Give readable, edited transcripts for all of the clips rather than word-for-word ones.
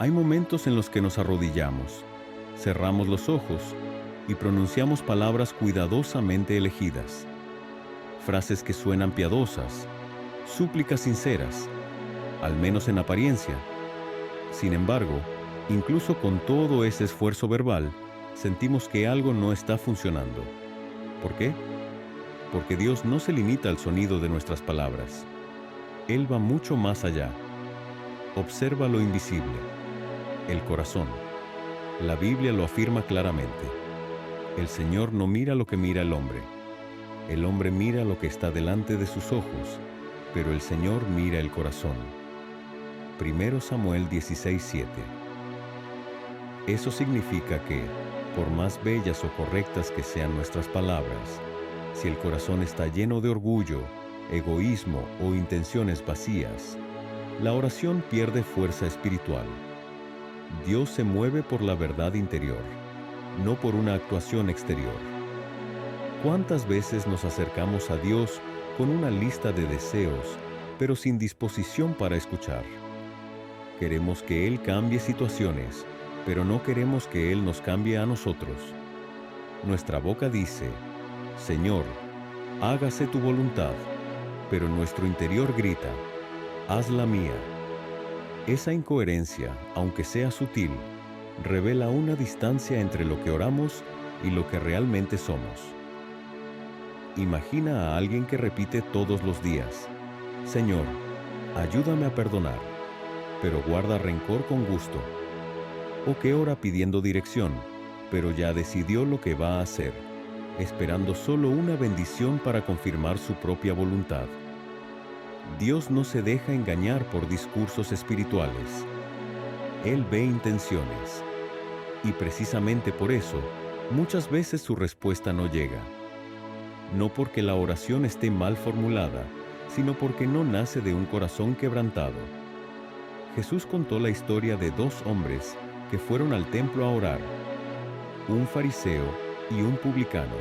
Hay momentos en los que nos arrodillamos, cerramos los ojos y pronunciamos palabras cuidadosamente elegidas, frases que suenan piadosas, súplicas sinceras, al menos en apariencia. Sin embargo, incluso con todo ese esfuerzo verbal, sentimos que algo no está funcionando. ¿Por qué? Porque Dios no se limita al sonido de nuestras palabras. Él va mucho más allá. Observa lo invisible, el corazón. La Biblia lo afirma claramente. El Señor no mira lo que mira el hombre. El hombre mira lo que está delante de sus ojos, pero el Señor mira el corazón. 1 Samuel 16:7. Eso significa que, por más bellas o correctas que sean nuestras palabras, si el corazón está lleno de orgullo, egoísmo o intenciones vacías, la oración pierde fuerza espiritual. Dios se mueve por la verdad interior, no por una actuación exterior. ¿Cuántas veces nos acercamos a Dios con una lista de deseos, pero sin disposición para escuchar? Queremos que Él cambie situaciones, pero no queremos que Él nos cambie a nosotros. Nuestra boca dice, Señor, hágase tu voluntad, pero nuestro interior grita, haz la mía. Esa incoherencia, aunque sea sutil, revela una distancia entre lo que oramos y lo que realmente somos. Imagina a alguien que repite todos los días, Señor, ayúdame a perdonar, pero guarda rencor con gusto. O que ora pidiendo dirección, pero ya decidió lo que va a hacer, esperando solo una bendición para confirmar su propia voluntad. Dios no se deja engañar por discursos espirituales. Él ve intenciones. Y precisamente por eso, muchas veces su respuesta no llega. No porque la oración esté mal formulada, sino porque no nace de un corazón quebrantado. Jesús contó la historia de dos hombres que fueron al templo a orar, un fariseo y un publicano.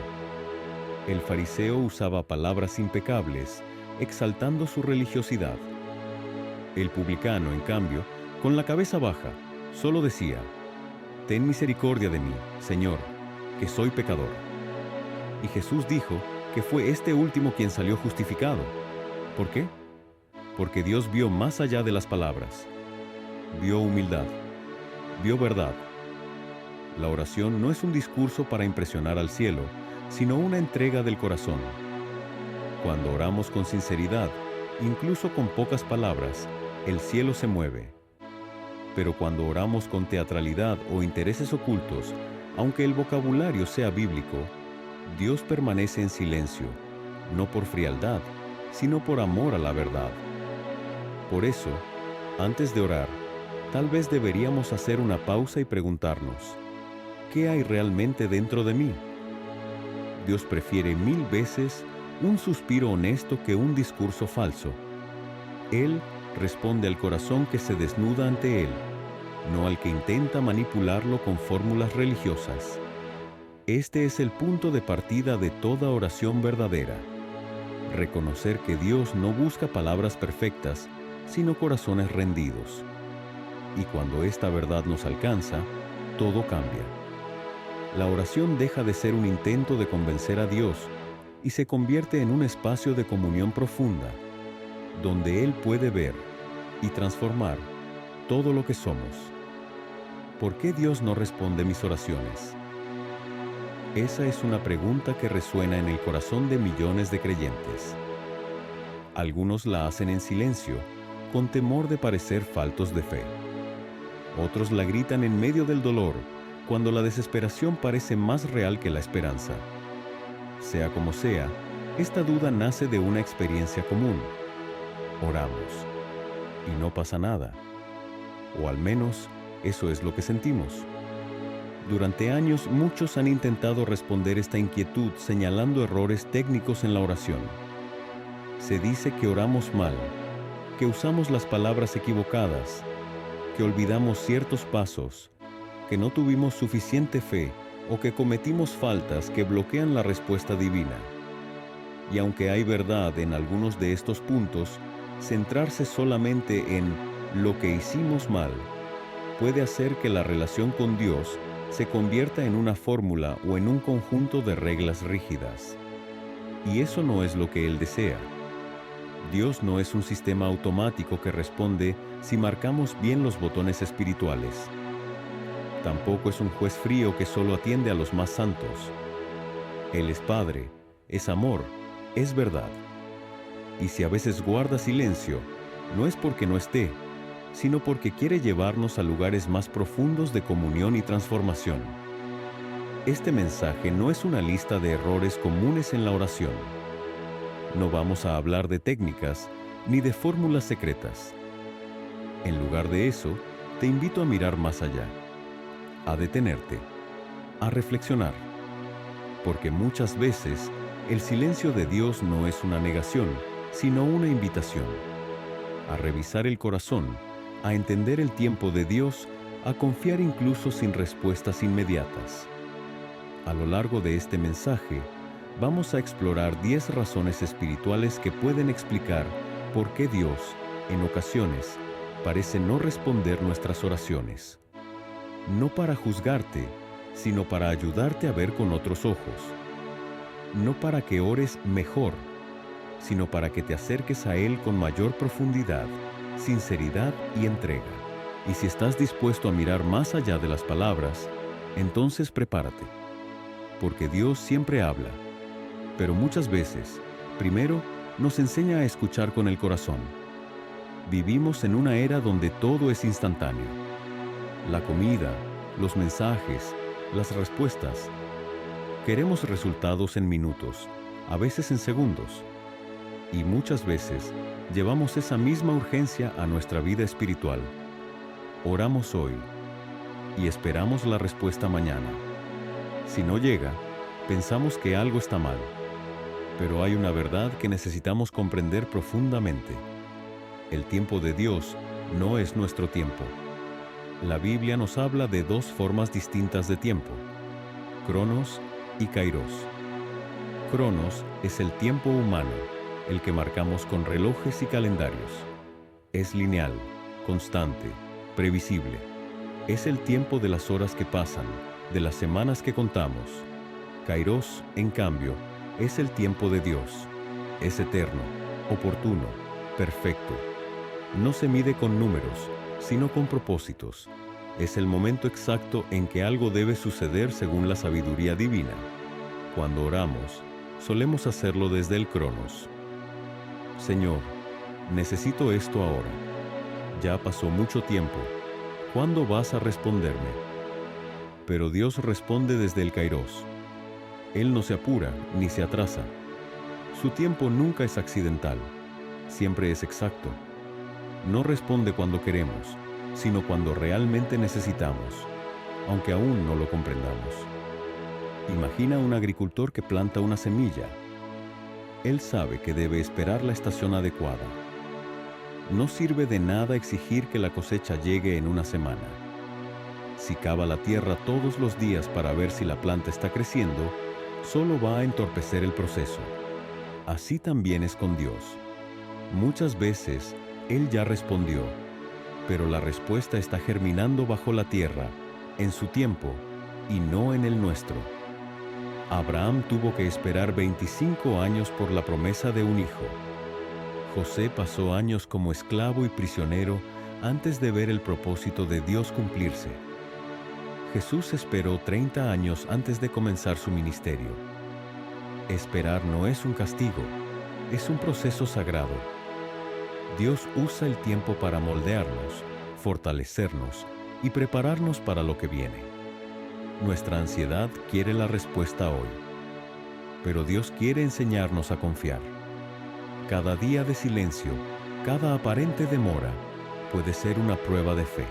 El fariseo usaba palabras impecables, exaltando su religiosidad. El publicano, en cambio, con la cabeza baja, solo decía, «Ten misericordia de mí, Señor, que soy pecador». Y Jesús dijo que fue este último quien salió justificado. ¿Por qué? Porque Dios vio más allá de las palabras. Vio humildad. Vio verdad. La oración no es un discurso para impresionar al cielo, sino una entrega del corazón. Cuando oramos con sinceridad, incluso con pocas palabras, el cielo se mueve. Pero cuando oramos con teatralidad o intereses ocultos, aunque el vocabulario sea bíblico, Dios permanece en silencio, no por frialdad, sino por amor a la verdad. Por eso, antes de orar, tal vez deberíamos hacer una pausa y preguntarnos, ¿qué hay realmente dentro de mí? Dios prefiere 1000 veces un suspiro honesto que un discurso falso. Él responde al corazón que se desnuda ante Él, no al que intenta manipularlo con fórmulas religiosas. Este es el punto de partida de toda oración verdadera. Reconocer que Dios no busca palabras perfectas, sino corazones rendidos. Y cuando esta verdad nos alcanza, todo cambia. La oración deja de ser un intento de convencer a Dios y se convierte en un espacio de comunión profunda, donde Él puede ver y transformar todo lo que somos. ¿Por qué Dios no responde mis oraciones? Esa es una pregunta que resuena en el corazón de millones de creyentes. Algunos la hacen en silencio, con temor de parecer faltos de fe. Otros la gritan en medio del dolor, cuando la desesperación parece más real que la esperanza. Sea como sea, esta duda nace de una experiencia común. Oramos, y no pasa nada. O al menos, eso es lo que sentimos. Durante años, muchos han intentado responder esta inquietud señalando errores técnicos en la oración. Se dice que oramos mal, que usamos las palabras equivocadas, que olvidamos ciertos pasos, que no tuvimos suficiente fe o que cometimos faltas que bloquean la respuesta divina. Y aunque hay verdad en algunos de estos puntos, centrarse solamente en lo que hicimos mal puede hacer que la relación con Dios se convierta en una fórmula o en un conjunto de reglas rígidas. Y eso no es lo que Él desea. Dios no es un sistema automático que responde si marcamos bien los botones espirituales. Tampoco es un juez frío que solo atiende a los más santos. Él es Padre, es amor, es verdad. Y si a veces guarda silencio, no es porque no esté, sino porque quiere llevarnos a lugares más profundos de comunión y transformación. Este mensaje no es una lista de errores comunes en la oración. No vamos a hablar de técnicas ni de fórmulas secretas. En lugar de eso, te invito a mirar más allá, a detenerte, a reflexionar, porque muchas veces el silencio de Dios no es una negación, sino una invitación, a revisar el corazón, a entender el tiempo de Dios, a confiar incluso sin respuestas inmediatas. A lo largo de este mensaje, vamos a explorar 10 razones espirituales que pueden explicar por qué Dios, en ocasiones, parece no responder nuestras oraciones. No para juzgarte, sino para ayudarte a ver con otros ojos. No para que ores mejor, sino para que te acerques a Él con mayor profundidad, sinceridad y entrega. Y si estás dispuesto a mirar más allá de las palabras, entonces prepárate, porque Dios siempre habla, pero muchas veces, primero, nos enseña a escuchar con el corazón. Vivimos en una era donde todo es instantáneo. La comida, los mensajes, las respuestas. Queremos resultados en minutos, a veces en segundos. Y muchas veces llevamos esa misma urgencia a nuestra vida espiritual. Oramos hoy y esperamos la respuesta mañana. Si no llega, pensamos que algo está mal. Pero hay una verdad que necesitamos comprender profundamente. El tiempo de Dios no es nuestro tiempo. La Biblia nos habla de dos formas distintas de tiempo: Cronos y Kairos. Cronos es el tiempo humano, el que marcamos con relojes y calendarios. Es lineal, constante, previsible. Es el tiempo de las horas que pasan, de las semanas que contamos. Kairos, en cambio, es el tiempo de Dios. Es eterno, oportuno, perfecto. No se mide con números, sino con propósitos. Es el momento exacto en que algo debe suceder según la sabiduría divina. Cuando oramos, solemos hacerlo desde el Cronos. Señor, necesito esto ahora. Ya pasó mucho tiempo. ¿Cuándo vas a responderme? Pero Dios responde desde el Kairos. Él no se apura ni se atrasa. Su tiempo nunca es accidental, siempre es exacto. No responde cuando queremos, sino cuando realmente necesitamos, aunque aún no lo comprendamos. Imagina un agricultor que planta una semilla. Él sabe que debe esperar la estación adecuada. No sirve de nada exigir que la cosecha llegue en una semana. Si cava la tierra todos los días para ver si la planta está creciendo, solo va a entorpecer el proceso. Así también es con Dios. Muchas veces, Él ya respondió, pero la respuesta está germinando bajo la tierra, en su tiempo, y no en el nuestro. Abraham tuvo que esperar 25 años por la promesa de un hijo. José pasó años como esclavo y prisionero antes de ver el propósito de Dios cumplirse. Jesús esperó 30 años antes de comenzar su ministerio. Esperar no es un castigo, es un proceso sagrado. Dios usa el tiempo para moldearnos, fortalecernos y prepararnos para lo que viene. Nuestra ansiedad quiere la respuesta hoy, pero Dios quiere enseñarnos a confiar. Cada día de silencio, cada aparente demora, puede ser una prueba de fe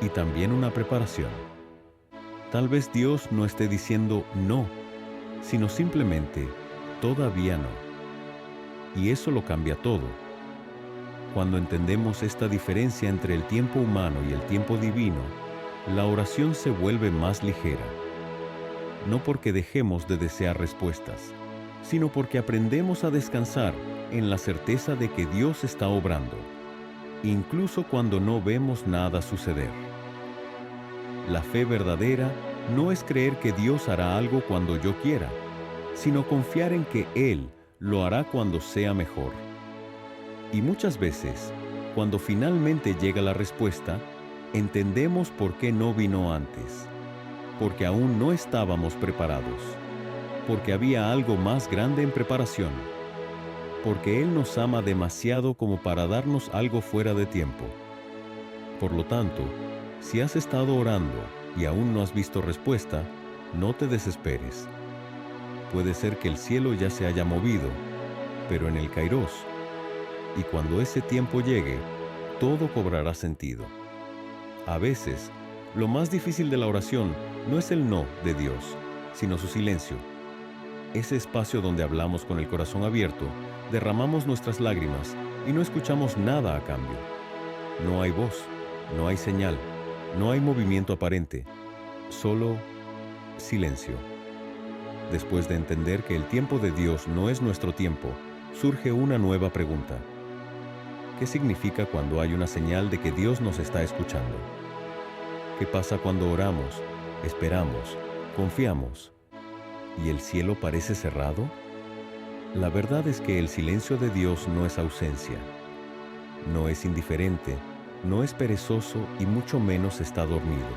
y también una preparación. Tal vez Dios no esté diciendo no, sino simplemente todavía no. Y eso lo cambia todo. Cuando entendemos esta diferencia entre el tiempo humano y el tiempo divino, la oración se vuelve más ligera. No porque dejemos de desear respuestas, sino porque aprendemos a descansar en la certeza de que Dios está obrando, incluso cuando no vemos nada suceder. La fe verdadera no es creer que Dios hará algo cuando yo quiera, sino confiar en que Él lo hará cuando sea mejor. Y muchas veces, cuando finalmente llega la respuesta, entendemos por qué no vino antes. Porque aún no estábamos preparados. Porque había algo más grande en preparación. Porque Él nos ama demasiado como para darnos algo fuera de tiempo. Por lo tanto, si has estado orando y aún no has visto respuesta, no te desesperes. Puede ser que el cielo ya se haya movido, pero en el Kairos. Y cuando ese tiempo llegue, todo cobrará sentido. A veces, lo más difícil de la oración no es el no de Dios, sino su silencio. Ese espacio donde hablamos con el corazón abierto, derramamos nuestras lágrimas y no escuchamos nada a cambio. No hay voz, no hay señal, no hay movimiento aparente, solo silencio. Después de entender que el tiempo de Dios no es nuestro tiempo, surge una nueva pregunta. ¿Qué significa cuando hay una señal de que Dios nos está escuchando? ¿Qué pasa cuando oramos, esperamos, confiamos y el cielo parece cerrado? La verdad es que el silencio de Dios no es ausencia, no es indiferente, no es perezoso y mucho menos está dormido.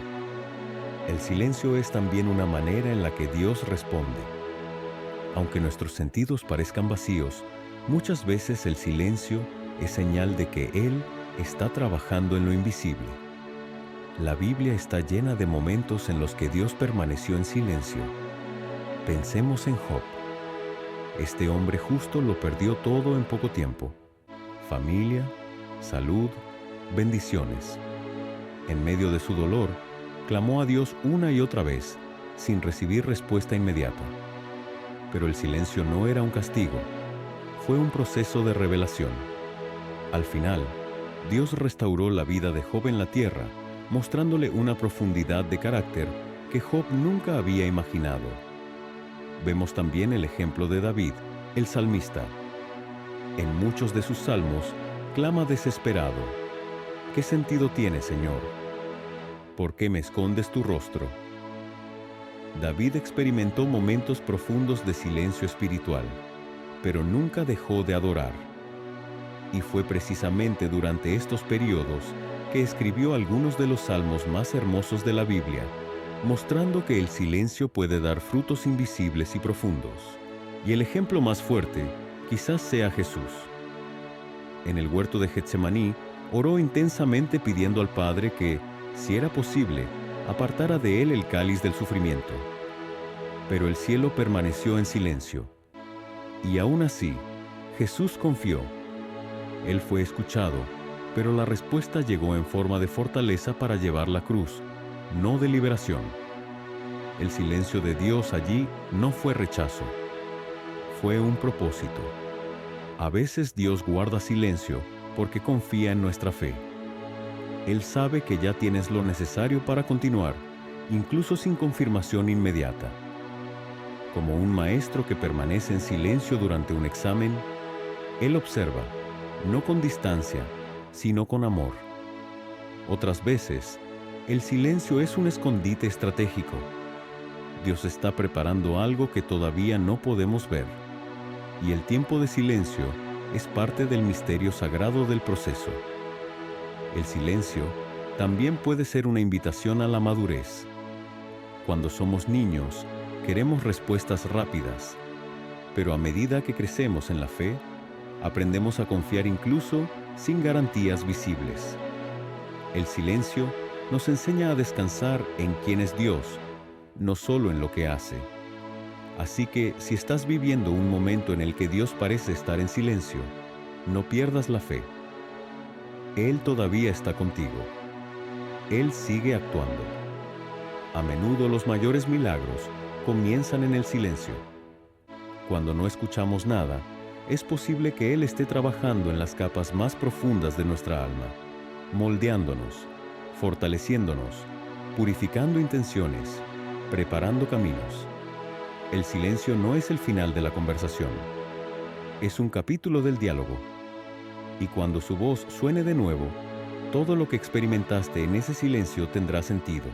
El silencio es también una manera en la que Dios responde. Aunque nuestros sentidos parezcan vacíos, muchas veces el silencio es señal de que Él está trabajando en lo invisible. La Biblia está llena de momentos en los que Dios permaneció en silencio. Pensemos en Job. Este hombre justo lo perdió todo en poco tiempo. Familia, salud, bendiciones. En medio de su dolor, clamó a Dios una y otra vez, sin recibir respuesta inmediata. Pero el silencio no era un castigo, fue un proceso de revelación. Al final, Dios restauró la vida de Job en la tierra, mostrándole una profundidad de carácter que Job nunca había imaginado. Vemos también el ejemplo de David, el salmista. En muchos de sus salmos, clama desesperado: ¿qué sentido tiene, Señor? ¿Por qué me escondes tu rostro? David experimentó momentos profundos de silencio espiritual, pero nunca dejó de adorar. Y fue precisamente durante estos periodos que escribió algunos de los salmos más hermosos de la Biblia, mostrando que el silencio puede dar frutos invisibles y profundos. Y el ejemplo más fuerte quizás sea Jesús. En el huerto de Getsemaní, oró intensamente pidiendo al Padre que, si era posible, apartara de él el cáliz del sufrimiento. Pero el cielo permaneció en silencio. Y aún así, Jesús confió. Él fue escuchado, pero la respuesta llegó en forma de fortaleza para llevar la cruz, no de liberación. El silencio de Dios allí no fue rechazo, fue un propósito. A veces Dios guarda silencio porque confía en nuestra fe. Él sabe que ya tienes lo necesario para continuar, incluso sin confirmación inmediata. Como un maestro que permanece en silencio durante un examen, Él observa, no con distancia, sino con amor. Otras veces, el silencio es un escondite estratégico. Dios está preparando algo que todavía no podemos ver, y el tiempo de silencio es parte del misterio sagrado del proceso. El silencio también puede ser una invitación a la madurez. Cuando somos niños, queremos respuestas rápidas, pero a medida que crecemos en la fe, aprendemos a confiar incluso sin garantías visibles. El silencio nos enseña a descansar en quién es Dios, no solo en lo que hace. Así que si estás viviendo un momento en el que Dios parece estar en silencio, no pierdas la fe. Él todavía está contigo. Él sigue actuando. A menudo los mayores milagros comienzan en el silencio. Cuando no escuchamos nada, es posible que Él esté trabajando en las capas más profundas de nuestra alma, moldeándonos, fortaleciéndonos, purificando intenciones, preparando caminos. El silencio no es el final de la conversación, es un capítulo del diálogo. Y cuando su voz suene de nuevo, todo lo que experimentaste en ese silencio tendrá sentido.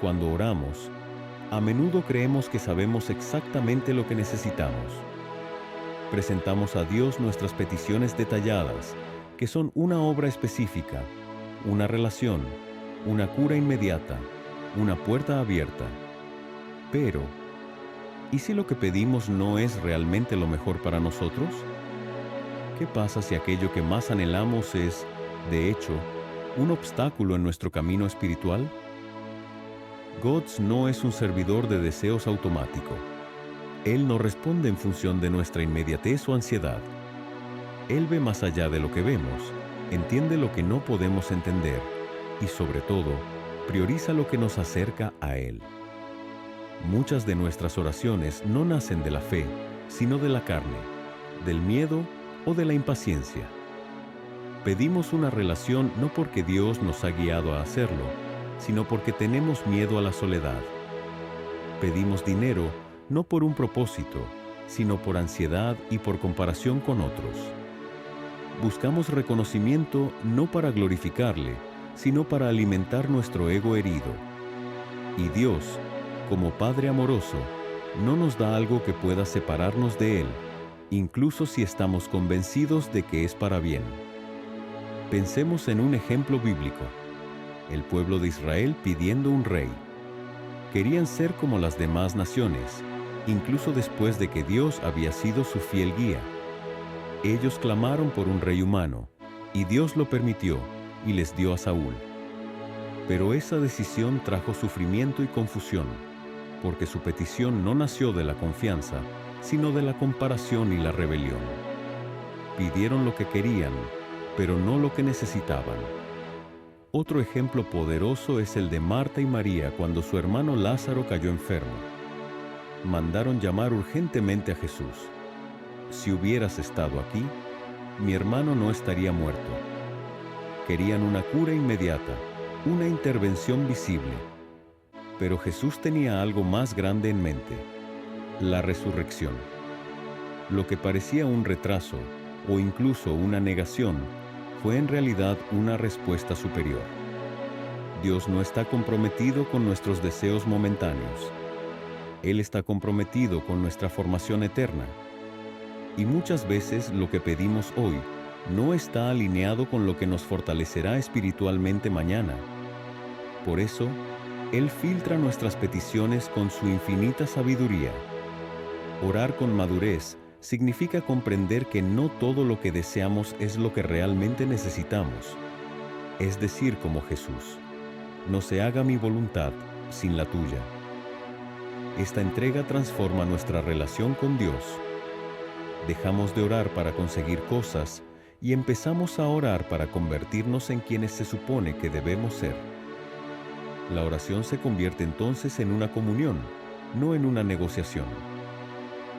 Cuando oramos, a menudo creemos que sabemos exactamente lo que necesitamos. Presentamos a Dios nuestras peticiones detalladas, que son una obra específica, una relación, una cura inmediata, una puerta abierta. Pero, ¿y si lo que pedimos no es realmente lo mejor para nosotros? ¿Qué pasa si aquello que más anhelamos es, de hecho, un obstáculo en nuestro camino espiritual? God's no es un servidor de deseos automático. Él no responde en función de nuestra inmediatez o ansiedad. Él ve más allá de lo que vemos, entiende lo que no podemos entender y, sobre todo, prioriza lo que nos acerca a Él. Muchas de nuestras oraciones no nacen de la fe, sino de la carne, del miedo o de la impaciencia. Pedimos una relación no porque Dios nos ha guiado a hacerlo, sino porque tenemos miedo a la soledad. Pedimos dinero no por un propósito, sino por ansiedad y por comparación con otros. Buscamos reconocimiento no para glorificarle, sino para alimentar nuestro ego herido. Y Dios, como Padre amoroso, no nos da algo que pueda separarnos de Él, incluso si estamos convencidos de que es para bien. Pensemos en un ejemplo bíblico. El pueblo de Israel pidiendo un rey. Querían ser como las demás naciones, incluso después de que Dios había sido su fiel guía. Ellos clamaron por un rey humano, y Dios lo permitió, y les dio a Saúl. Pero esa decisión trajo sufrimiento y confusión, porque su petición no nació de la confianza, sino de la comparación y la rebelión. Pidieron lo que querían, pero no lo que necesitaban. Otro ejemplo poderoso es el de Marta y María cuando su hermano Lázaro cayó enfermo. Mandaron llamar urgentemente a Jesús. Si hubieras estado aquí, mi hermano no estaría muerto. Querían una cura inmediata, una intervención visible. Pero Jesús tenía algo más grande en mente: la resurrección. Lo que parecía un retraso o incluso una negación fue en realidad una respuesta superior. Dios no está comprometido con nuestros deseos momentáneos. Él está comprometido con nuestra formación eterna. Y muchas veces lo que pedimos hoy no está alineado con lo que nos fortalecerá espiritualmente mañana. Por eso, Él filtra nuestras peticiones con su infinita sabiduría. Orar con madurez significa comprender que no todo lo que deseamos es lo que realmente necesitamos. Es decir, como Jesús: no se haga mi voluntad, sin la tuya. Esta entrega transforma nuestra relación con Dios. Dejamos de orar para conseguir cosas y empezamos a orar para convertirnos en quienes se supone que debemos ser. La oración se convierte entonces en una comunión, no en una negociación.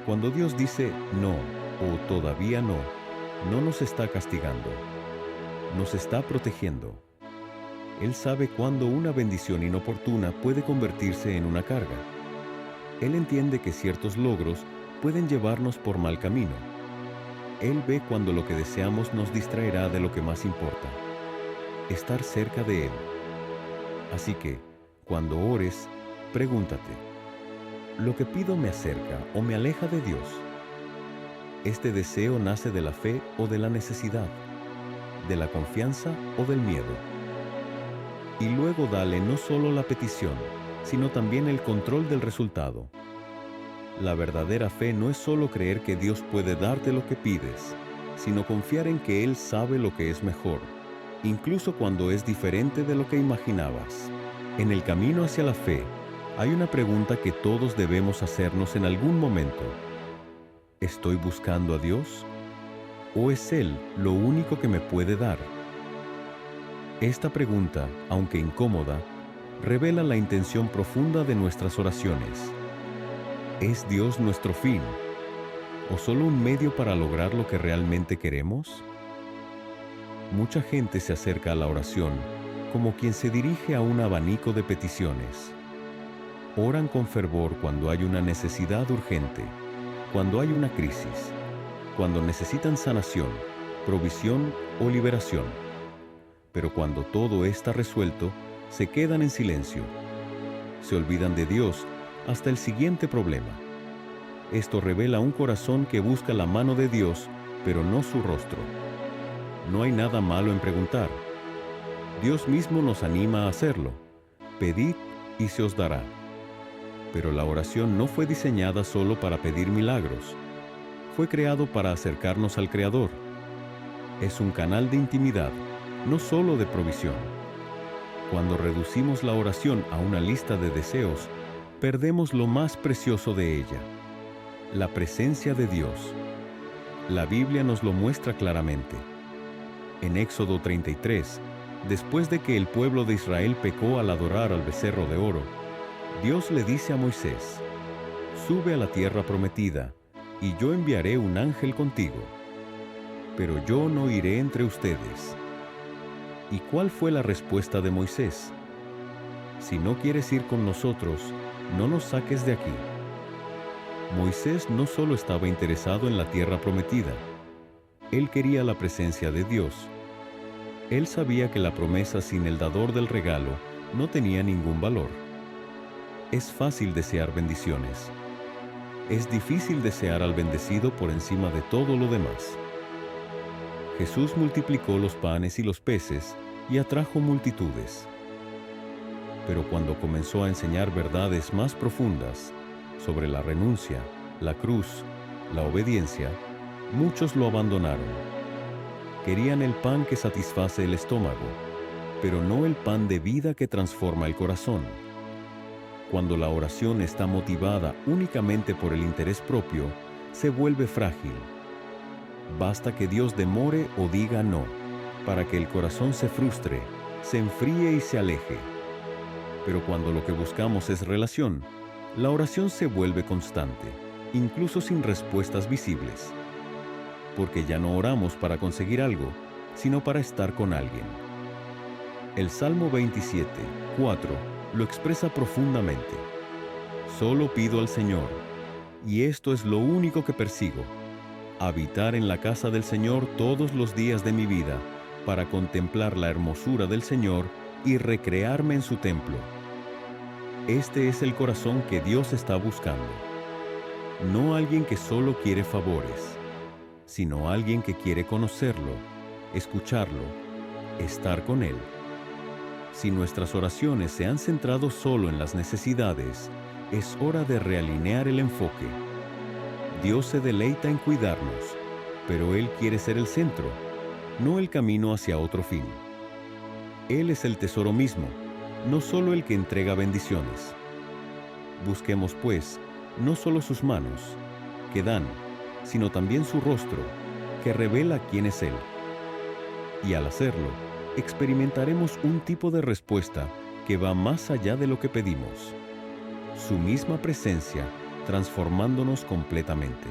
Cuando Dios dice no o todavía no, no nos está castigando, nos está protegiendo. Él sabe cuándo una bendición inoportuna puede convertirse en una carga. Él entiende que ciertos logros pueden llevarnos por mal camino. Él ve cuando lo que deseamos nos distraerá de lo que más importa: estar cerca de Él. Así que, cuando ores, pregúntate: ¿lo que pido me acerca o me aleja de Dios? ¿Este deseo nace de la fe o de la necesidad? ¿De la confianza o del miedo? Y luego dale no solo la petición, sino también el control del resultado. La verdadera fe no es solo creer que Dios puede darte lo que pides, sino confiar en que Él sabe lo que es mejor, incluso cuando es diferente de lo que imaginabas. En el camino hacia la fe, hay una pregunta que todos debemos hacernos en algún momento: ¿estoy buscando a Dios? ¿O es Él lo único que me puede dar? Esta pregunta, aunque incómoda, revela la intención profunda de nuestras oraciones. ¿Es Dios nuestro fin? ¿O solo un medio para lograr lo que realmente queremos? Mucha gente se acerca a la oración como quien se dirige a un abanico de peticiones. Oran con fervor cuando hay una necesidad urgente, cuando hay una crisis, cuando necesitan sanación, provisión o liberación. Pero cuando todo está resuelto, se quedan en silencio. se olvidan de Dios hasta el siguiente problema. Esto revela un corazón que busca la mano de Dios, pero no su rostro. No hay nada malo en preguntar. Dios mismo nos anima a hacerlo. Pedid y se os dará. Pero la oración no fue diseñada solo para pedir milagros. Fue creado para acercarnos al Creador. Es un canal de intimidad, no solo de provisión. Cuando reducimos la oración a una lista de deseos, perdemos lo más precioso de ella: la presencia de Dios. La Biblia nos lo muestra claramente. En Éxodo 33, después de que el pueblo de Israel pecó al adorar al becerro de oro, Dios le dice a Moisés: «Sube a la tierra prometida, y yo enviaré un ángel contigo. Pero yo no iré entre ustedes». ¿Y cuál fue la respuesta de Moisés? «Si no quieres ir con nosotros, no nos saques de aquí». Moisés no solo estaba interesado en la tierra prometida, él quería la presencia de Dios. Él sabía que la promesa sin el dador del regalo no tenía ningún valor. Es fácil desear bendiciones. Es difícil desear al bendecido por encima de todo lo demás. Jesús multiplicó los panes y los peces y atrajo multitudes. Pero cuando comenzó a enseñar verdades más profundas sobre la renuncia, la cruz, la obediencia, muchos lo abandonaron. Querían el pan que satisface el estómago, pero no el pan de vida que transforma el corazón. Cuando la oración está motivada únicamente por el interés propio, se vuelve frágil. Basta que Dios demore o diga no, para que el corazón se frustre, se enfríe y se aleje. Pero cuando lo que buscamos es relación, la oración se vuelve constante, incluso sin respuestas visibles. Porque ya no oramos para conseguir algo, sino para estar con alguien. El Salmo 27, 4 lo expresa profundamente. Solo pido al Señor, y esto es lo único que persigo: habitar en la casa del Señor todos los días de mi vida, para contemplar la hermosura del Señor y recrearme en su templo. Este es el corazón que Dios está buscando. No alguien que solo quiere favores, sino alguien que quiere conocerlo, escucharlo, estar con Él. Si nuestras oraciones se han centrado solo en las necesidades, es hora de realinear el enfoque. Dios se deleita en cuidarnos, pero Él quiere ser el centro, no el camino hacia otro fin. Él es el tesoro mismo, no solo el que entrega bendiciones. Busquemos, pues, no solo sus manos, que dan, sino también su rostro, que revela quién es Él. Y al hacerlo, experimentaremos un tipo de respuesta que va más allá de lo que pedimos. Su misma presencia transformándonos completamente.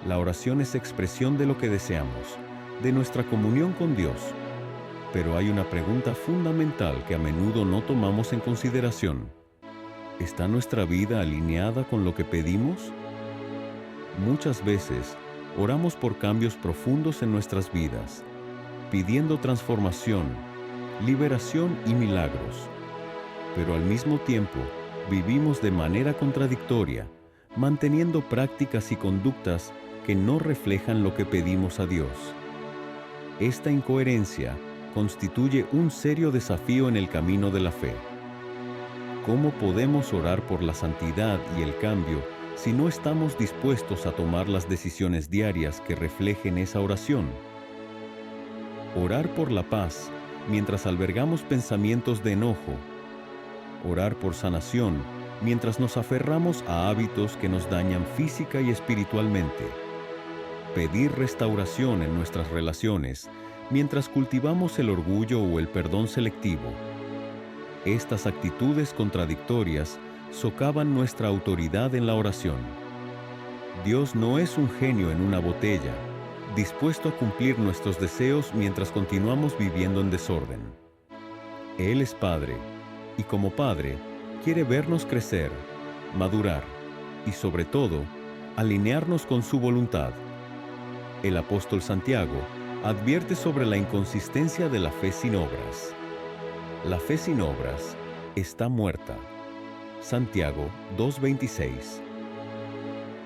La oración es expresión de lo que deseamos, de nuestra comunión con Dios. Pero hay una pregunta fundamental que a menudo no tomamos en consideración. ¿Está nuestra vida alineada con lo que pedimos? Muchas veces oramos por cambios profundos en nuestras vidas, pidiendo transformación, liberación y milagros. Pero al mismo tiempo, vivimos de manera contradictoria, manteniendo prácticas y conductas que no reflejan lo que pedimos a Dios. Esta incoherencia constituye un serio desafío en el camino de la fe. ¿Cómo podemos orar por la santidad y el cambio si no estamos dispuestos a tomar las decisiones diarias que reflejen esa oración? Orar por la paz mientras albergamos pensamientos de enojo. Orar por sanación mientras nos aferramos a hábitos que nos dañan física y espiritualmente. Pedir restauración en nuestras relaciones mientras cultivamos el orgullo o el perdón selectivo. Estas actitudes contradictorias socavan nuestra autoridad en la oración. Dios no es un genio en una botella, dispuesto a cumplir nuestros deseos mientras continuamos viviendo en desorden. Él es Padre, y como Padre, quiere vernos crecer, madurar y, sobre todo, alinearnos con su voluntad. El apóstol Santiago advierte sobre la inconsistencia de la fe sin obras. La fe sin obras está muerta. Santiago 2:26.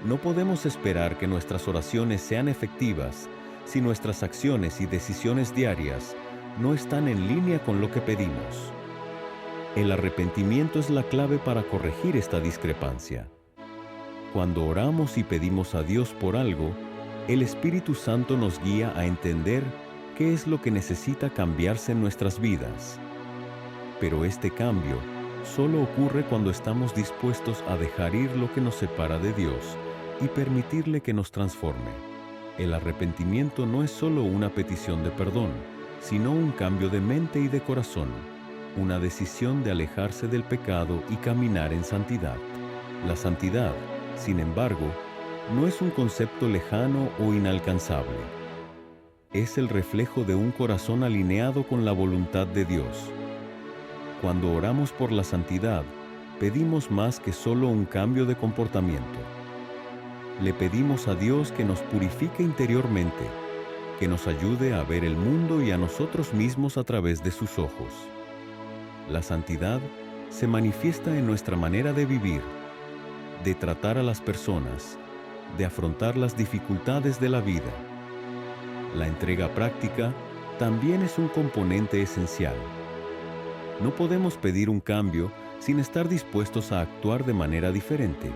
No podemos esperar que nuestras oraciones sean efectivas si nuestras acciones y decisiones diarias no están en línea con lo que pedimos. El arrepentimiento es la clave para corregir esta discrepancia. Cuando oramos y pedimos a Dios por algo, el Espíritu Santo nos guía a entender qué es lo que necesita cambiarse en nuestras vidas. Pero este cambio solo ocurre cuando estamos dispuestos a dejar ir lo que nos separa de Dios y permitirle que nos transforme. El arrepentimiento no es solo una petición de perdón, sino un cambio de mente y de corazón, una decisión de alejarse del pecado y caminar en santidad. La santidad, sin embargo, no es un concepto lejano o inalcanzable. Es el reflejo de un corazón alineado con la voluntad de Dios. Cuando oramos por la santidad, pedimos más que solo un cambio de comportamiento. Le pedimos a Dios que nos purifique interiormente, que nos ayude a ver el mundo y a nosotros mismos a través de sus ojos. La santidad se manifiesta en nuestra manera de vivir, de tratar a las personas, de afrontar las dificultades de la vida. La entrega práctica también es un componente esencial. No podemos pedir un cambio sin estar dispuestos a actuar de manera diferente.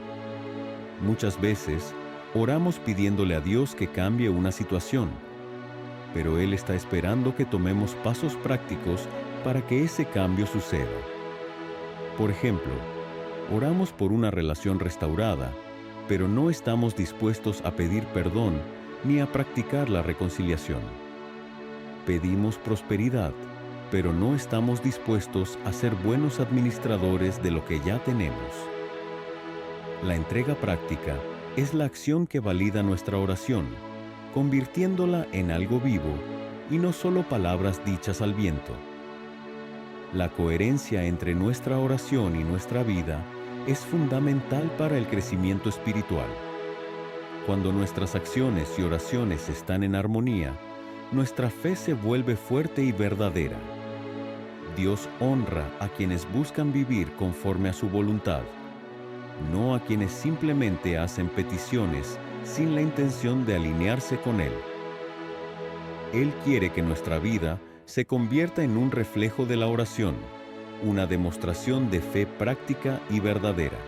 Muchas veces, oramos pidiéndole a Dios que cambie una situación, pero Él está esperando que tomemos pasos prácticos para que ese cambio suceda. Por ejemplo, oramos por una relación restaurada, pero no estamos dispuestos a pedir perdón ni a practicar la reconciliación. Pedimos prosperidad, pero no estamos dispuestos a ser buenos administradores de lo que ya tenemos. La entrega práctica es la acción que valida nuestra oración, convirtiéndola en algo vivo y no solo palabras dichas al viento. La coherencia entre nuestra oración y nuestra vida es fundamental para el crecimiento espiritual. Cuando nuestras acciones y oraciones están en armonía, nuestra fe se vuelve fuerte y verdadera. Dios honra a quienes buscan vivir conforme a su voluntad, no a quienes simplemente hacen peticiones sin la intención de alinearse con Él. Él quiere que nuestra vida se convierta en un reflejo de la oración, una demostración de fe práctica y verdadera.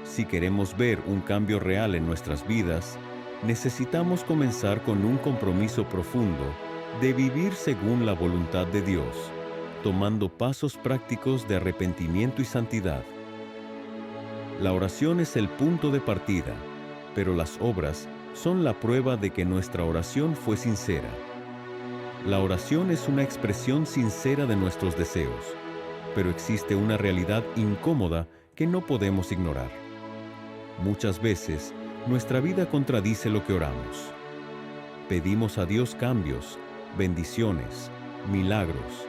Si queremos ver un cambio real en nuestras vidas, necesitamos comenzar con un compromiso profundo de vivir según la voluntad de Dios, tomando pasos prácticos de arrepentimiento y santidad. La oración es el punto de partida, pero las obras son la prueba de que nuestra oración fue sincera. La oración es una expresión sincera de nuestros deseos, pero existe una realidad incómoda que no podemos ignorar. Muchas veces, nuestra vida contradice lo que oramos. Pedimos a Dios cambios, bendiciones, milagros.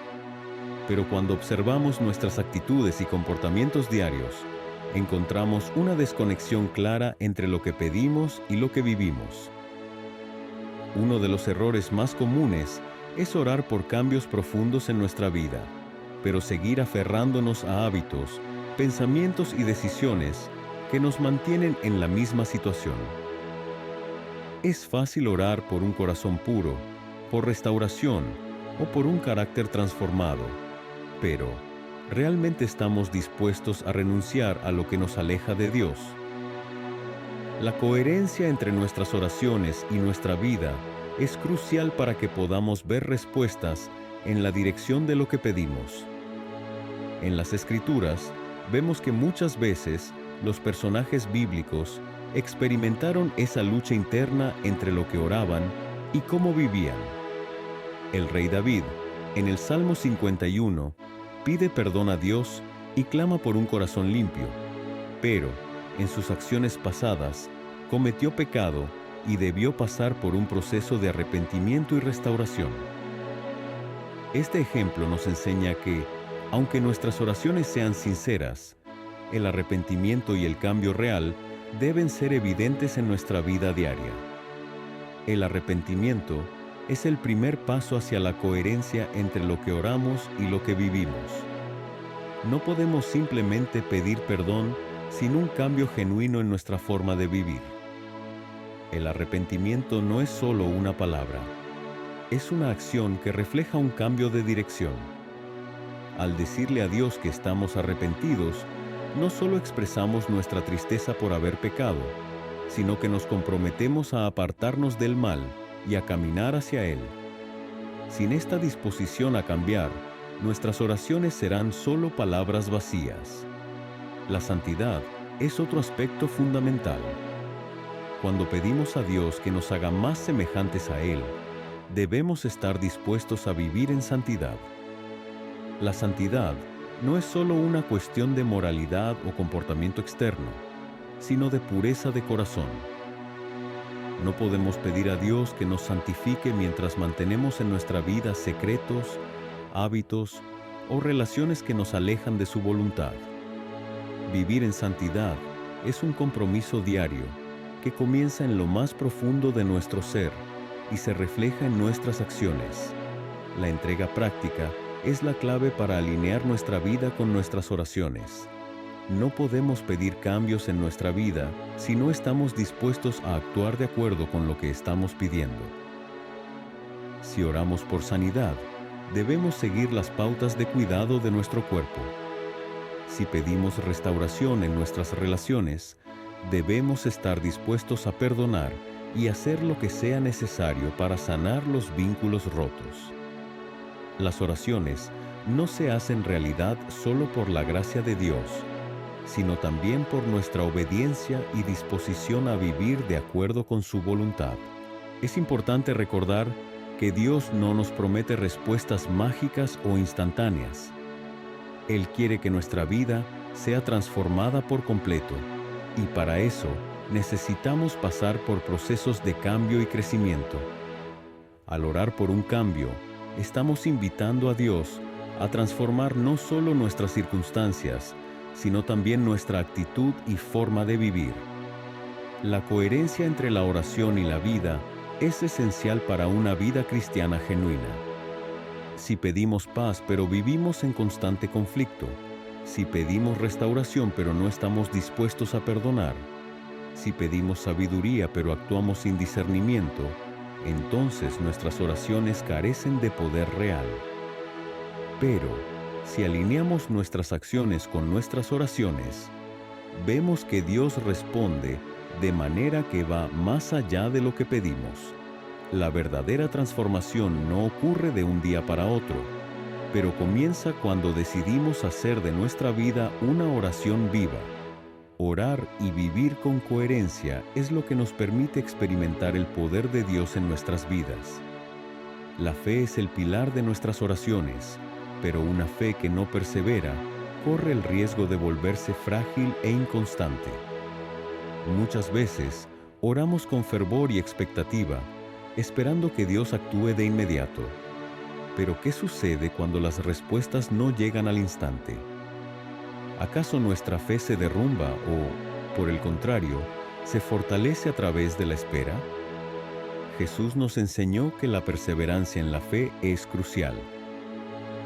Pero cuando observamos nuestras actitudes y comportamientos diarios, encontramos una desconexión clara entre lo que pedimos y lo que vivimos. Uno de los errores más comunes es orar por cambios profundos en nuestra vida, pero seguir aferrándonos a hábitos, pensamientos y decisiones que nos mantienen en la misma situación. Es fácil orar por un corazón puro, por restauración o por un carácter transformado, pero ¿realmente estamos dispuestos a renunciar a lo que nos aleja de Dios? La coherencia entre nuestras oraciones y nuestra vida es crucial para que podamos ver respuestas en la dirección de lo que pedimos. En las Escrituras, vemos que muchas veces los personajes bíblicos experimentaron esa lucha interna entre lo que oraban y cómo vivían. El rey David, en el Salmo 51, pide perdón a Dios y clama por un corazón limpio, pero en sus acciones pasadas cometió pecado y debió pasar por un proceso de arrepentimiento y restauración. Este ejemplo nos enseña que, aunque nuestras oraciones sean sinceras, el arrepentimiento y el cambio real deben ser evidentes en nuestra vida diaria. El arrepentimiento es el primer paso hacia la coherencia entre lo que oramos y lo que vivimos. No podemos simplemente pedir perdón sin un cambio genuino en nuestra forma de vivir. El arrepentimiento no es solo una palabra, es una acción que refleja un cambio de dirección. Al decirle a Dios que estamos arrepentidos, no solo expresamos nuestra tristeza por haber pecado, sino que nos comprometemos a apartarnos del mal y a caminar hacia Él. Sin esta disposición a cambiar, nuestras oraciones serán solo palabras vacías. La santidad es otro aspecto fundamental. Cuando pedimos a Dios que nos haga más semejantes a Él, debemos estar dispuestos a vivir en santidad. La santidad no es solo una cuestión de moralidad o comportamiento externo, sino de pureza de corazón. No podemos pedir a Dios que nos santifique mientras mantenemos en nuestra vida secretos, hábitos o relaciones que nos alejan de su voluntad. Vivir en santidad es un compromiso diario que comienza en lo más profundo de nuestro ser y se refleja en nuestras acciones. La entrega práctica es la clave para alinear nuestra vida con nuestras oraciones. No podemos pedir cambios en nuestra vida si no estamos dispuestos a actuar de acuerdo con lo que estamos pidiendo. Si oramos por sanidad, debemos seguir las pautas de cuidado de nuestro cuerpo. Si pedimos restauración en nuestras relaciones, debemos estar dispuestos a perdonar y hacer lo que sea necesario para sanar los vínculos rotos. Las oraciones no se hacen realidad solo por la gracia de Dios, sino también por nuestra obediencia y disposición a vivir de acuerdo con su voluntad. Es importante recordar que Dios no nos promete respuestas mágicas o instantáneas. Él quiere que nuestra vida sea transformada por completo, y para eso necesitamos pasar por procesos de cambio y crecimiento. Al orar por un cambio, estamos invitando a Dios a transformar no solo nuestras circunstancias, sino también nuestra actitud y forma de vivir. La coherencia entre la oración y la vida es esencial para una vida cristiana genuina. Si pedimos paz pero vivimos en constante conflicto, si pedimos restauración pero no estamos dispuestos a perdonar, si pedimos sabiduría pero actuamos sin discernimiento, entonces nuestras oraciones carecen de poder real. Pero, si alineamos nuestras acciones con nuestras oraciones, vemos que Dios responde de manera que va más allá de lo que pedimos. La verdadera transformación no ocurre de un día para otro, pero comienza cuando decidimos hacer de nuestra vida una oración viva. Orar y vivir con coherencia es lo que nos permite experimentar el poder de Dios en nuestras vidas. La fe es el pilar de nuestras oraciones, pero una fe que no persevera corre el riesgo de volverse frágil e inconstante. Muchas veces oramos con fervor y expectativa, esperando que Dios actúe de inmediato. Pero ¿qué sucede cuando las respuestas no llegan al instante? ¿Acaso nuestra fe se derrumba o, por el contrario, se fortalece a través de la espera? Jesús nos enseñó que la perseverancia en la fe es crucial.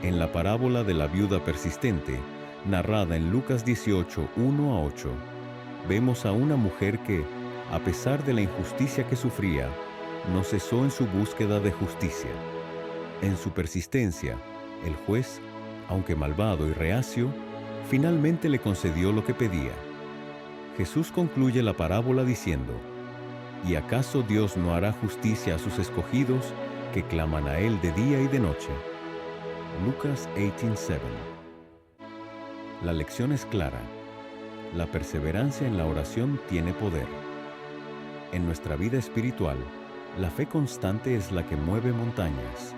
En la parábola de la viuda persistente, narrada en Lucas 18, 1-8, vemos a una mujer que, a pesar de la injusticia que sufría, no cesó en su búsqueda de justicia. En su persistencia, el juez, aunque malvado y reacio, finalmente le concedió lo que pedía. Jesús concluye la parábola diciendo: ¿Y acaso Dios no hará justicia a sus escogidos que claman a Él de día y de noche? Lucas 18:7. La lección es clara. La perseverancia en la oración tiene poder. En nuestra vida espiritual, la fe constante es la que mueve montañas.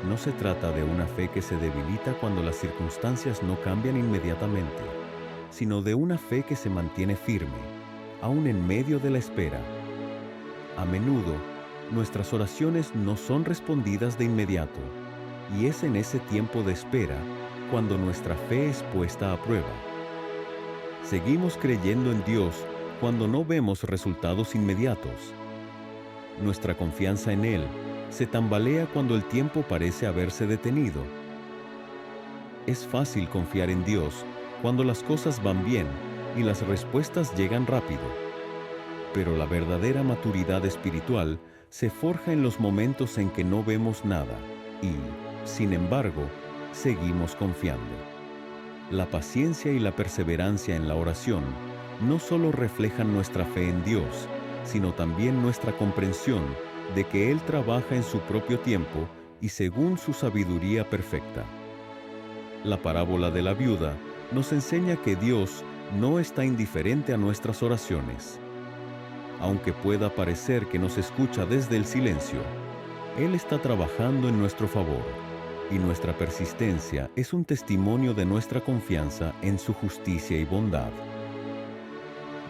No se trata de una fe que se debilita cuando las circunstancias no cambian inmediatamente, sino de una fe que se mantiene firme, aún en medio de la espera. A menudo, nuestras oraciones no son respondidas de inmediato, y es en ese tiempo de espera cuando nuestra fe es puesta a prueba. Seguimos creyendo en Dios cuando no vemos resultados inmediatos. Nuestra confianza en Él se tambalea cuando el tiempo parece haberse detenido. Es fácil confiar en Dios cuando las cosas van bien y las respuestas llegan rápido. Pero la verdadera maturidad espiritual se forja en los momentos en que no vemos nada y, sin embargo, seguimos confiando. La paciencia y la perseverancia en la oración no solo reflejan nuestra fe en Dios, sino también nuestra comprensión de que Él trabaja en su propio tiempo y según su sabiduría perfecta. La parábola de la viuda nos enseña que Dios no está indiferente a nuestras oraciones. Aunque pueda parecer que nos escucha desde el silencio, Él está trabajando en nuestro favor, y nuestra persistencia es un testimonio de nuestra confianza en su justicia y bondad.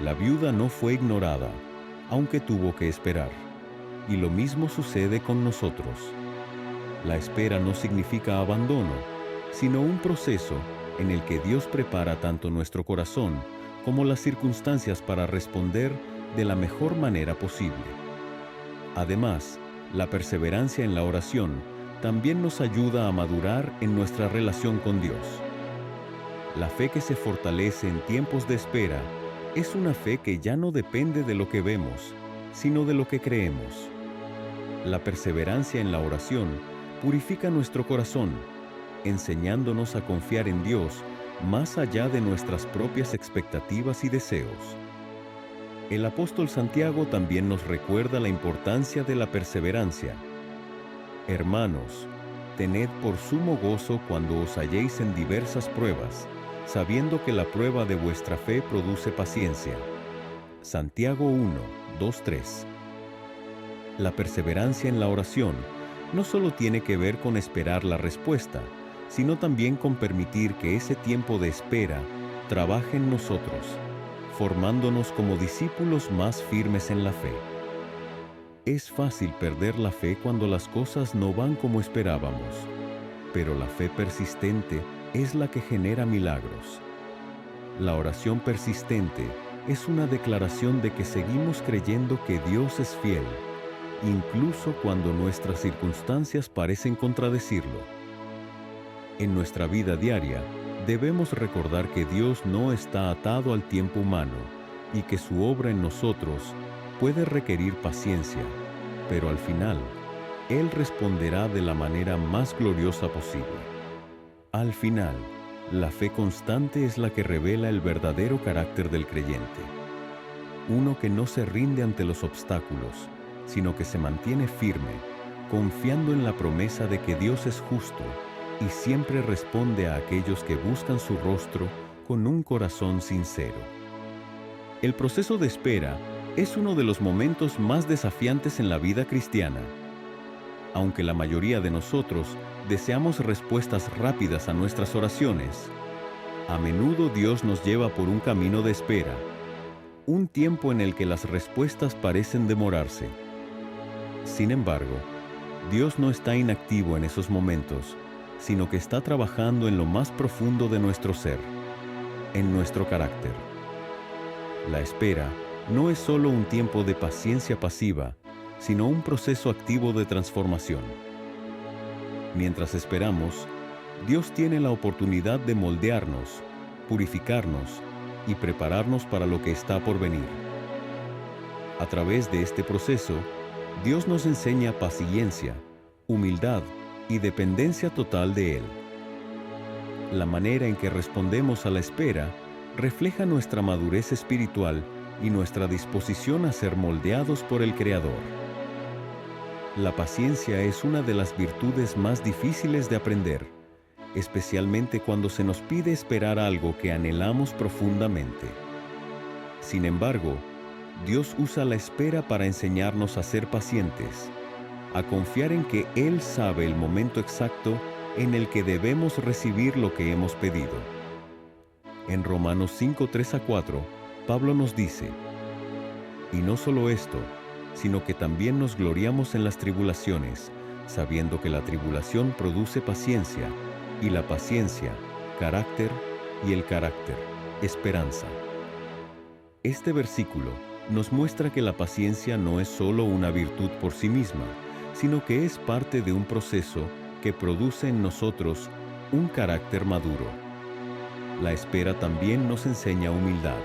La viuda no fue ignorada, aunque tuvo que esperar, y lo mismo sucede con nosotros. La espera no significa abandono, sino un proceso en el que Dios prepara tanto nuestro corazón como las circunstancias para responder de la mejor manera posible. Además, la perseverancia en la oración también nos ayuda a madurar en nuestra relación con Dios. La fe que se fortalece en tiempos de espera es una fe que ya no depende de lo que vemos, sino de lo que creemos. La perseverancia en la oración purifica nuestro corazón, enseñándonos a confiar en Dios más allá de nuestras propias expectativas y deseos. El apóstol Santiago también nos recuerda la importancia de la perseverancia. Hermanos, tened por sumo gozo cuando os halléis en diversas pruebas, sabiendo que la prueba de vuestra fe produce paciencia. Santiago 1, 2, 3. La perseverancia en la oración no solo tiene que ver con esperar la respuesta, sino también con permitir que ese tiempo de espera trabaje en nosotros, formándonos como discípulos más firmes en la fe. Es fácil perder la fe cuando las cosas no van como esperábamos, pero la fe persistente es la que genera milagros. La oración persistente es una declaración de que seguimos creyendo que Dios es fiel, incluso cuando nuestras circunstancias parecen contradecirlo. En nuestra vida diaria, debemos recordar que Dios no está atado al tiempo humano y que su obra en nosotros puede requerir paciencia, pero al final, Él responderá de la manera más gloriosa posible. Al final, la fe constante es la que revela el verdadero carácter del creyente. Uno que no se rinde ante los obstáculos, sino que se mantiene firme, confiando en la promesa de que Dios es justo y siempre responde a aquellos que buscan su rostro con un corazón sincero. El proceso de espera es uno de los momentos más desafiantes en la vida cristiana. Aunque la mayoría de nosotros deseamos respuestas rápidas a nuestras oraciones, a menudo Dios nos lleva por un camino de espera, un tiempo en el que las respuestas parecen demorarse. Sin embargo, Dios no está inactivo en esos momentos, sino que está trabajando en lo más profundo de nuestro ser, en nuestro carácter. La espera no es solo un tiempo de paciencia pasiva, sino un proceso activo de transformación. Mientras esperamos, Dios tiene la oportunidad de moldearnos, purificarnos y prepararnos para lo que está por venir. A través de este proceso, Dios nos enseña paciencia, humildad y dependencia total de Él. La manera en que respondemos a la espera refleja nuestra madurez espiritual y nuestra disposición a ser moldeados por el Creador. La paciencia es una de las virtudes más difíciles de aprender, especialmente cuando se nos pide esperar algo que anhelamos profundamente. Sin embargo, Dios usa la espera para enseñarnos a ser pacientes, a confiar en que Él sabe el momento exacto en el que debemos recibir lo que hemos pedido. En Romanos 5, 3-4, Pablo nos dice: y no solo esto, sino que también nos gloriamos en las tribulaciones, sabiendo que la tribulación produce paciencia, y la paciencia, carácter, y el carácter, esperanza. Este versículo nos muestra que la paciencia no es solo una virtud por sí misma, sino que es parte de un proceso que produce en nosotros un carácter maduro. La espera también nos enseña humildad.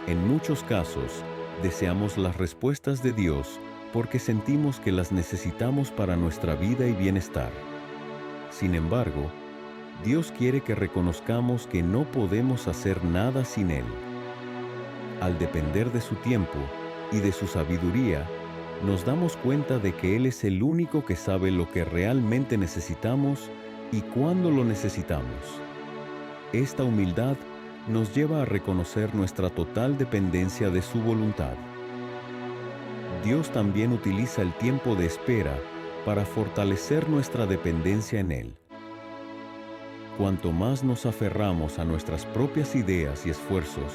En muchos casos, deseamos las respuestas de Dios porque sentimos que las necesitamos para nuestra vida y bienestar. Sin embargo, Dios quiere que reconozcamos que no podemos hacer nada sin Él. Al depender de su tiempo y de su sabiduría, nos damos cuenta de que Él es el único que sabe lo que realmente necesitamos y cuándo lo necesitamos. Esta humildad nos lleva a reconocer nuestra total dependencia de su voluntad. Dios también utiliza el tiempo de espera para fortalecer nuestra dependencia en Él. Cuanto más nos aferramos a nuestras propias ideas y esfuerzos,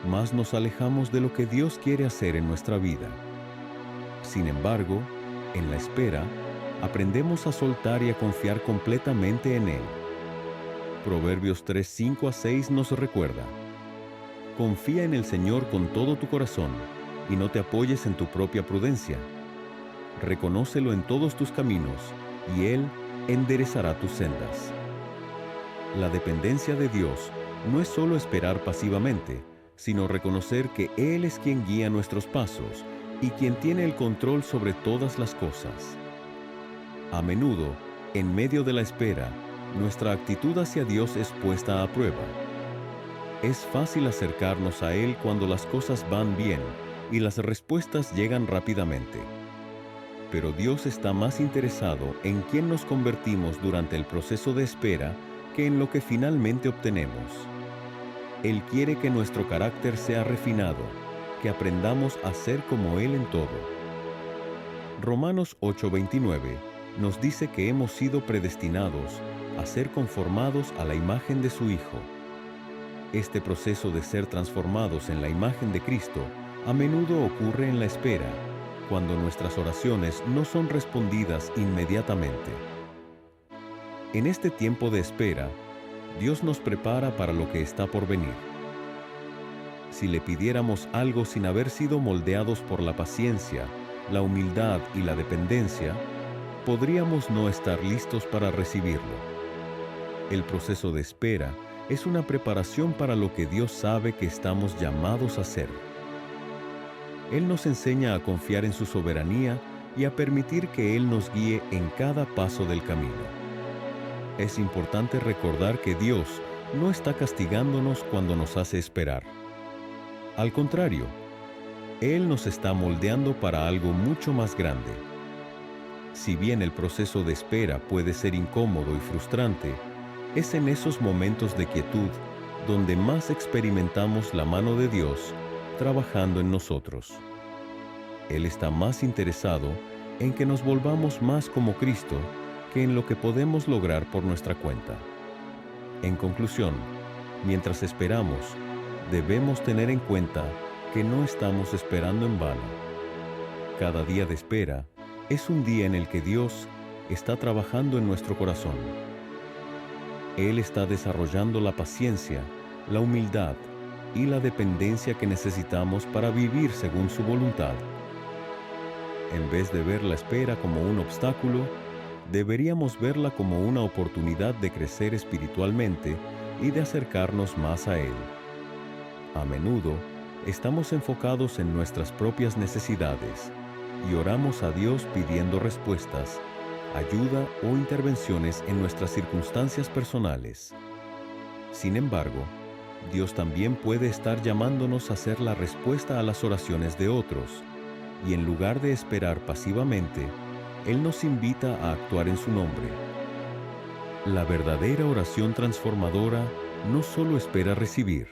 más nos alejamos de lo que Dios quiere hacer en nuestra vida. Sin embargo, en la espera, aprendemos a soltar y a confiar completamente en Él. Proverbios 3, 5 a 6 nos recuerda: confía en el Señor con todo tu corazón y no te apoyes en tu propia prudencia. Reconócelo en todos tus caminos y Él enderezará tus sendas. La dependencia de Dios no es solo esperar pasivamente, sino reconocer que Él es quien guía nuestros pasos y quien tiene el control sobre todas las cosas. A menudo, en medio de la espera, nuestra actitud hacia Dios es puesta a prueba. Es fácil acercarnos a Él cuando las cosas van bien y las respuestas llegan rápidamente. Pero Dios está más interesado en quién nos convertimos durante el proceso de espera que en lo que finalmente obtenemos. Él quiere que nuestro carácter sea refinado, que aprendamos a ser como Él en todo. Romanos 8:29 nos dice que hemos sido predestinados a ser conformados a la imagen de su Hijo. Este proceso de ser transformados en la imagen de Cristo a menudo ocurre en la espera, cuando nuestras oraciones no son respondidas inmediatamente. En este tiempo de espera, Dios nos prepara para lo que está por venir. Si le pidiéramos algo sin haber sido moldeados por la paciencia, la humildad y la dependencia, podríamos no estar listos para recibirlo. El proceso de espera es una preparación para lo que Dios sabe que estamos llamados a hacer. Él nos enseña a confiar en su soberanía y a permitir que Él nos guíe en cada paso del camino. Es importante recordar que Dios no está castigándonos cuando nos hace esperar. Al contrario, Él nos está moldeando para algo mucho más grande. Si bien el proceso de espera puede ser incómodo y frustrante, es en esos momentos de quietud donde más experimentamos la mano de Dios trabajando en nosotros. Él está más interesado en que nos volvamos más como Cristo que en lo que podemos lograr por nuestra cuenta. En conclusión, mientras esperamos, debemos tener en cuenta que no estamos esperando en vano. Cada día de espera es un día en el que Dios está trabajando en nuestro corazón. Él está desarrollando la paciencia, la humildad y la dependencia que necesitamos para vivir según su voluntad. En vez de ver la espera como un obstáculo, deberíamos verla como una oportunidad de crecer espiritualmente y de acercarnos más a Él. A menudo, estamos enfocados en nuestras propias necesidades y oramos a Dios pidiendo respuestas, ayuda o intervenciones en nuestras circunstancias personales. Sin embargo, Dios también puede estar llamándonos a ser la respuesta a las oraciones de otros, y en lugar de esperar pasivamente, Él nos invita a actuar en su nombre. La verdadera oración transformadora no solo espera recibir,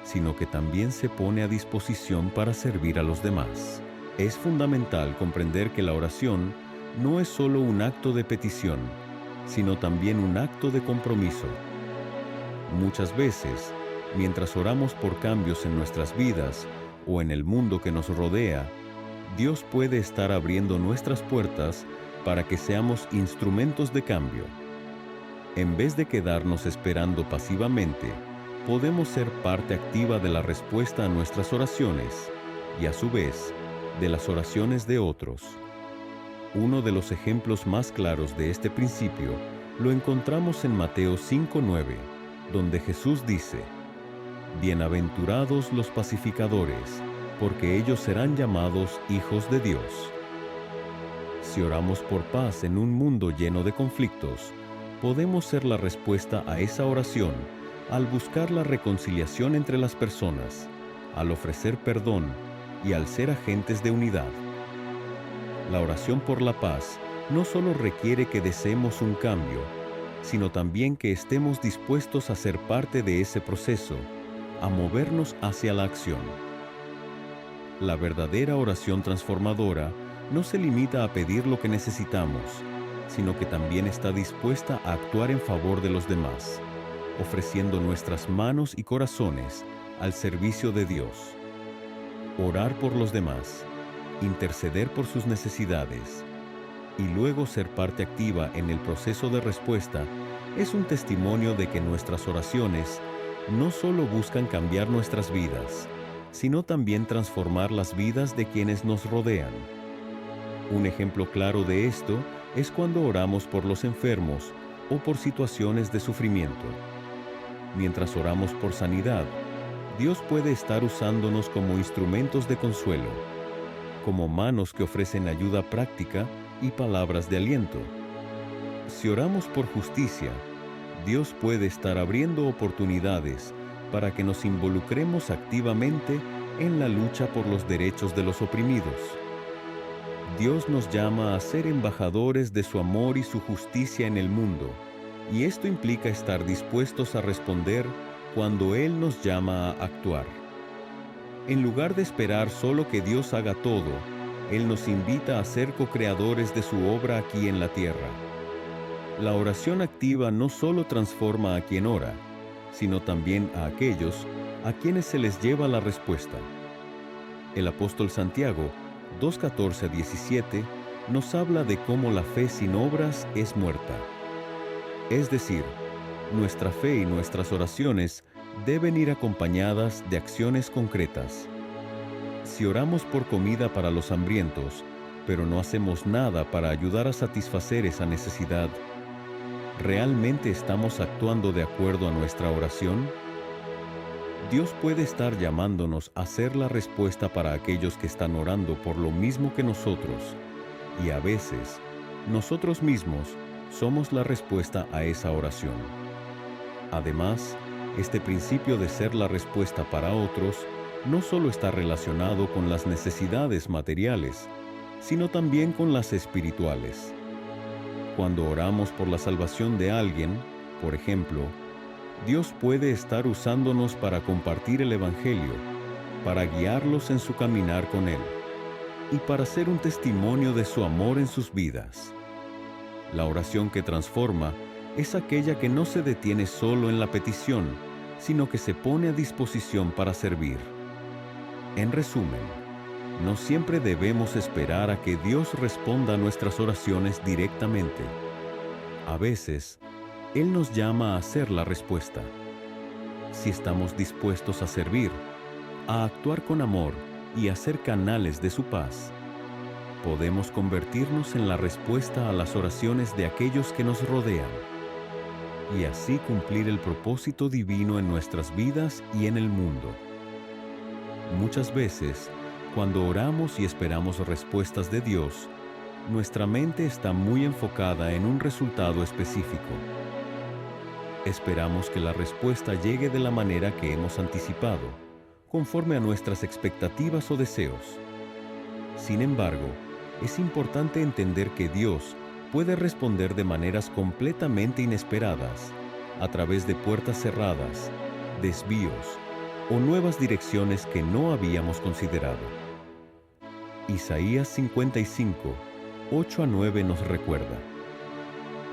sino que también se pone a disposición para servir a los demás. Es fundamental comprender que la oración no es solo un acto de petición, sino también un acto de compromiso. Muchas veces, mientras oramos por cambios en nuestras vidas o en el mundo que nos rodea, Dios puede estar abriendo nuestras puertas para que seamos instrumentos de cambio. En vez de quedarnos esperando pasivamente, podemos ser parte activa de la respuesta a nuestras oraciones y, a su vez, de las oraciones de otros. Uno de los ejemplos más claros de este principio lo encontramos en Mateo 5:9, donde Jesús dice: Bienaventurados los pacificadores, porque ellos serán llamados hijos de Dios. Si oramos por paz en un mundo lleno de conflictos, podemos ser la respuesta a esa oración al buscar la reconciliación entre las personas, al ofrecer perdón y al ser agentes de unidad. La oración por la paz no solo requiere que deseemos un cambio, sino también que estemos dispuestos a ser parte de ese proceso, a movernos hacia la acción. La verdadera oración transformadora no se limita a pedir lo que necesitamos, sino que también está dispuesta a actuar en favor de los demás, ofreciendo nuestras manos y corazones al servicio de Dios. Orar por los demás, interceder por sus necesidades y luego ser parte activa en el proceso de respuesta es un testimonio de que nuestras oraciones no solo buscan cambiar nuestras vidas, sino también transformar las vidas de quienes nos rodean. Un ejemplo claro de esto es cuando oramos por los enfermos o por situaciones de sufrimiento. Mientras oramos por sanidad, Dios puede estar usándonos como instrumentos de consuelo, como manos que ofrecen ayuda práctica y palabras de aliento. Si oramos por justicia, Dios puede estar abriendo oportunidades para que nos involucremos activamente en la lucha por los derechos de los oprimidos. Dios nos llama a ser embajadores de su amor y su justicia en el mundo, y esto implica estar dispuestos a responder cuando Él nos llama a actuar. En lugar de esperar solo que Dios haga todo, Él nos invita a ser co-creadores de su obra aquí en la tierra. La oración activa no solo transforma a quien ora, sino también a aquellos a quienes se les lleva la respuesta. El apóstol Santiago 2:14-17 nos habla de cómo la fe sin obras es muerta. Es decir, nuestra fe y nuestras oraciones deben ir acompañadas de acciones concretas. Si oramos por comida para los hambrientos, pero no hacemos nada para ayudar a satisfacer esa necesidad, ¿realmente estamos actuando de acuerdo a nuestra oración? Dios puede estar llamándonos a ser la respuesta para aquellos que están orando por lo mismo que nosotros, y a veces, nosotros mismos somos la respuesta a esa oración. Además, este principio de ser la respuesta para otros no solo está relacionado con las necesidades materiales, sino también con las espirituales. Cuando oramos por la salvación de alguien, por ejemplo, Dios puede estar usándonos para compartir el Evangelio, para guiarlos en su caminar con Él, y para ser un testimonio de su amor en sus vidas. La oración que transforma es aquella que no se detiene solo en la petición, sino que se pone a disposición para servir. En resumen, no siempre debemos esperar a que Dios responda a nuestras oraciones directamente. A veces, Él nos llama a ser la respuesta. Si estamos dispuestos a servir, a actuar con amor y a ser canales de su paz, podemos convertirnos en la respuesta a las oraciones de aquellos que nos rodean, y así cumplir el propósito divino en nuestras vidas y en el mundo. Muchas veces, cuando oramos y esperamos respuestas de Dios, nuestra mente está muy enfocada en un resultado específico. Esperamos que la respuesta llegue de la manera que hemos anticipado, conforme a nuestras expectativas o deseos. Sin embargo, es importante entender que Dios puede responder de maneras completamente inesperadas, a través de puertas cerradas, desvíos o nuevas direcciones que no habíamos considerado. Isaías 55, 8-9 nos recuerda: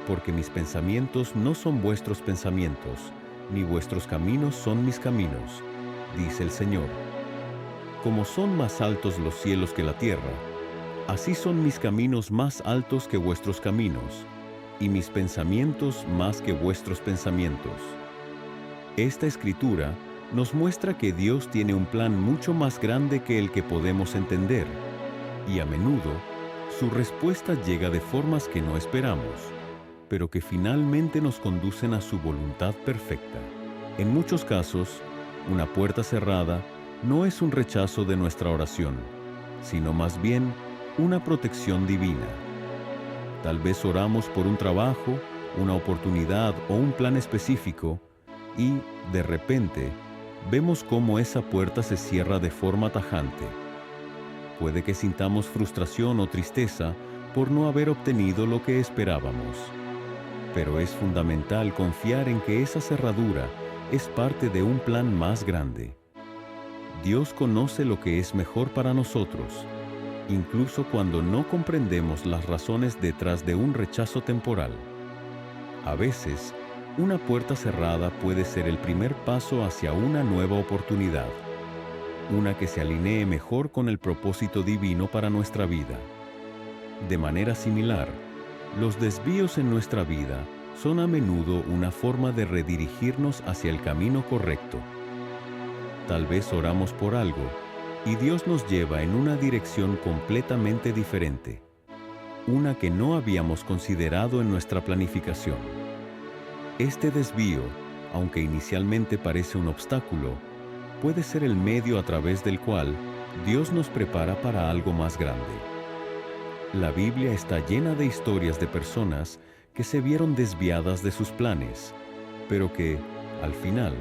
porque mis pensamientos no son vuestros pensamientos, ni vuestros caminos son mis caminos, dice el Señor. Como son más altos los cielos que la tierra, así son mis caminos más altos que vuestros caminos, y mis pensamientos más que vuestros pensamientos. Esta escritura nos muestra que Dios tiene un plan mucho más grande que el que podemos entender, y a menudo su respuesta llega de formas que no esperamos. pero que finalmente nos conducen a su voluntad perfecta. En muchos casos, una puerta cerrada no es un rechazo de nuestra oración, sino más bien una protección divina. Tal vez oramos por un trabajo, una oportunidad o un plan específico y, de repente, vemos cómo esa puerta se cierra de forma tajante. Puede que sintamos frustración o tristeza por no haber obtenido lo que esperábamos. Pero es fundamental confiar en que esa cerradura es parte de un plan más grande. Dios conoce lo que es mejor para nosotros, incluso cuando no comprendemos las razones detrás de un rechazo temporal. A veces, una puerta cerrada puede ser el primer paso hacia una nueva oportunidad, una que se alinee mejor con el propósito divino para nuestra vida. De manera similar, los desvíos en nuestra vida son a menudo una forma de redirigirnos hacia el camino correcto. Tal vez oramos por algo y Dios nos lleva en una dirección completamente diferente, una que no habíamos considerado en nuestra planificación. Este desvío, aunque inicialmente parece un obstáculo, puede ser el medio a través del cual Dios nos prepara para algo más grande. La Biblia está llena de historias de personas que se vieron desviadas de sus planes, pero que, al final,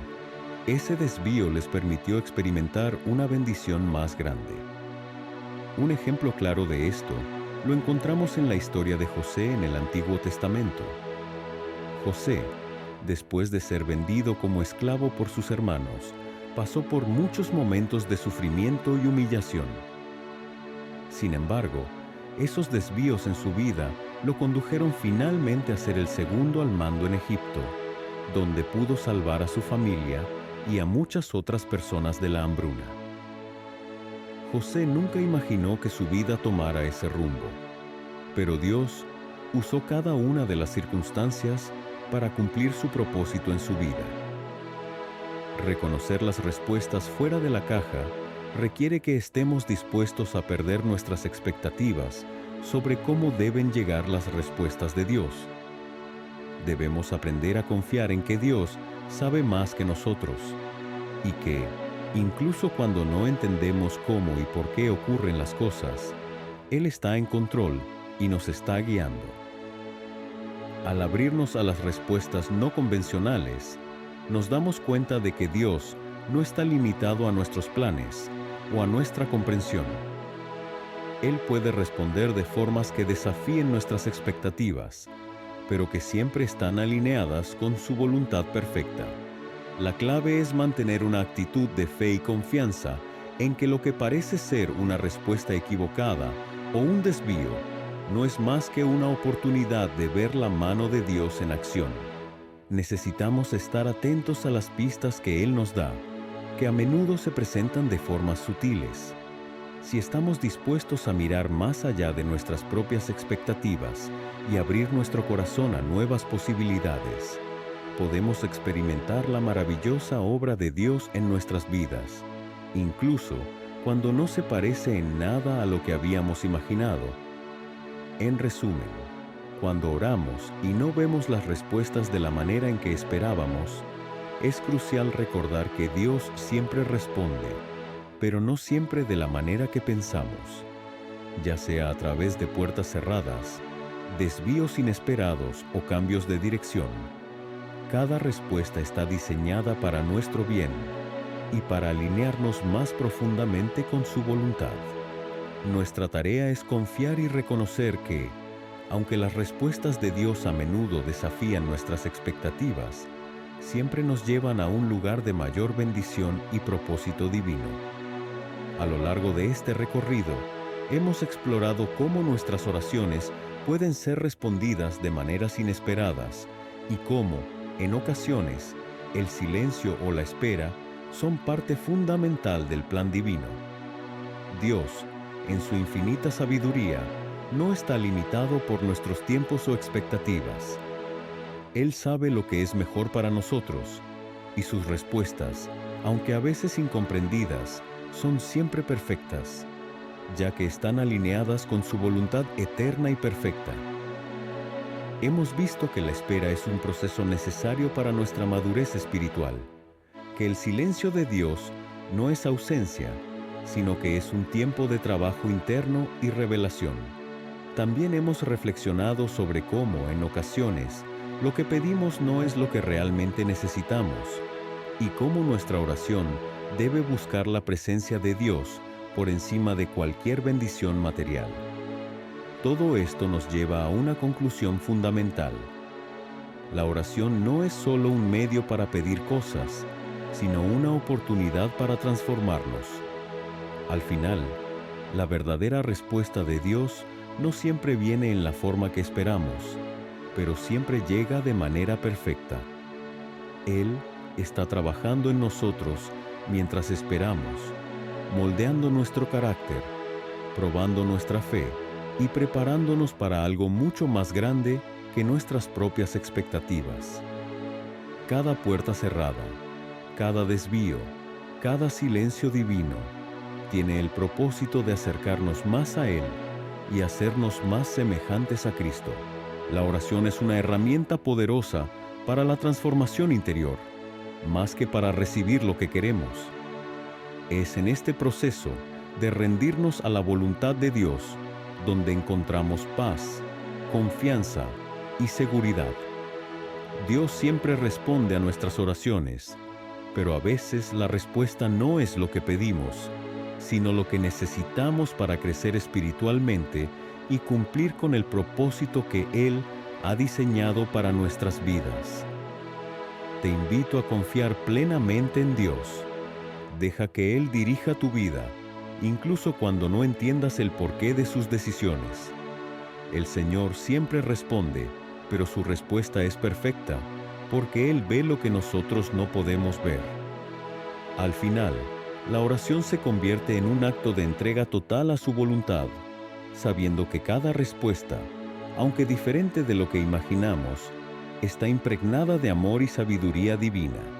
ese desvío les permitió experimentar una bendición más grande. Un ejemplo claro de esto lo encontramos en la historia de José en el Antiguo Testamento. José, después de ser vendido como esclavo por sus hermanos, pasó por muchos momentos de sufrimiento y humillación. Sin embargo, esos desvíos en su vida lo condujeron finalmente a ser el segundo al mando en Egipto, donde pudo salvar a su familia y a muchas otras personas de la hambruna. José nunca imaginó que su vida tomara ese rumbo, pero Dios usó cada una de las circunstancias para cumplir su propósito en su vida. Reconocer las respuestas fuera de la caja requiere que estemos dispuestos a perder nuestras expectativas sobre cómo deben llegar las respuestas de Dios. Debemos aprender a confiar en que Dios sabe más que nosotros y que, incluso cuando no entendemos cómo y por qué ocurren las cosas, Él está en control y nos está guiando. Al abrirnos a las respuestas no convencionales, nos damos cuenta de que Dios no está limitado a nuestros planes o a nuestra comprensión. Él puede responder de formas que desafíen nuestras expectativas, pero que siempre están alineadas con su voluntad perfecta. La clave es mantener una actitud de fe y confianza en que lo que parece ser una respuesta equivocada o un desvío no es más que una oportunidad de ver la mano de Dios en acción. Necesitamos estar atentos a las pistas que Él nos da, que a menudo se presentan de formas sutiles. Si estamos dispuestos a mirar más allá de nuestras propias expectativas y abrir nuestro corazón a nuevas posibilidades, podemos experimentar la maravillosa obra de Dios en nuestras vidas, incluso cuando no se parece en nada a lo que habíamos imaginado. En resumen, cuando oramos y no vemos las respuestas de la manera en que esperábamos, es crucial recordar que Dios siempre responde, pero no siempre de la manera que pensamos, ya sea a través de puertas cerradas, desvíos inesperados o cambios de dirección. Cada respuesta está diseñada para nuestro bien y para alinearnos más profundamente con su voluntad. Nuestra tarea es confiar y reconocer que, aunque las respuestas de Dios a menudo desafían nuestras expectativas, siempre nos llevan a un lugar de mayor bendición y propósito divino. A lo largo de este recorrido, hemos explorado cómo nuestras oraciones pueden ser respondidas de maneras inesperadas y cómo, en ocasiones, el silencio o la espera son parte fundamental del plan divino. Dios, en su infinita sabiduría, no está limitado por nuestros tiempos o expectativas. Él sabe lo que es mejor para nosotros, y sus respuestas, aunque a veces incomprendidas, son siempre perfectas, ya que están alineadas con su voluntad eterna y perfecta. Hemos visto que la espera es un proceso necesario para nuestra madurez espiritual, que el silencio de Dios no es ausencia, sino que es un tiempo de trabajo interno y revelación. También hemos reflexionado sobre cómo, en ocasiones, lo que pedimos no es lo que realmente necesitamos, y cómo nuestra oración debe buscar la presencia de Dios por encima de cualquier bendición material. Todo esto nos lleva a una conclusión fundamental. La oración no es solo un medio para pedir cosas, sino una oportunidad para transformarnos. Al final, la verdadera respuesta de Dios no siempre viene en la forma que esperamos, pero siempre llega de manera perfecta. Él está trabajando en nosotros mientras esperamos, moldeando nuestro carácter, probando nuestra fe y preparándonos para algo mucho más grande que nuestras propias expectativas. Cada puerta cerrada, cada desvío, cada silencio divino tiene el propósito de acercarnos más a Él y hacernos más semejantes a Cristo. La oración es una herramienta poderosa para la transformación interior, más que para recibir lo que queremos. Es en este proceso de rendirnos a la voluntad de Dios donde encontramos paz, confianza y seguridad. Dios siempre responde a nuestras oraciones, pero a veces la respuesta no es lo que pedimos, sino lo que necesitamos para crecer espiritualmente y cumplir con el propósito que Él ha diseñado para nuestras vidas. Te invito a confiar plenamente en Dios. Deja que Él dirija tu vida, incluso cuando no entiendas el porqué de sus decisiones. El Señor siempre responde, pero su respuesta es perfecta, porque Él ve lo que nosotros no podemos ver. Al final, la oración se convierte en un acto de entrega total a su voluntad, sabiendo que cada respuesta, aunque diferente de lo que imaginamos, está impregnada de amor y sabiduría divina.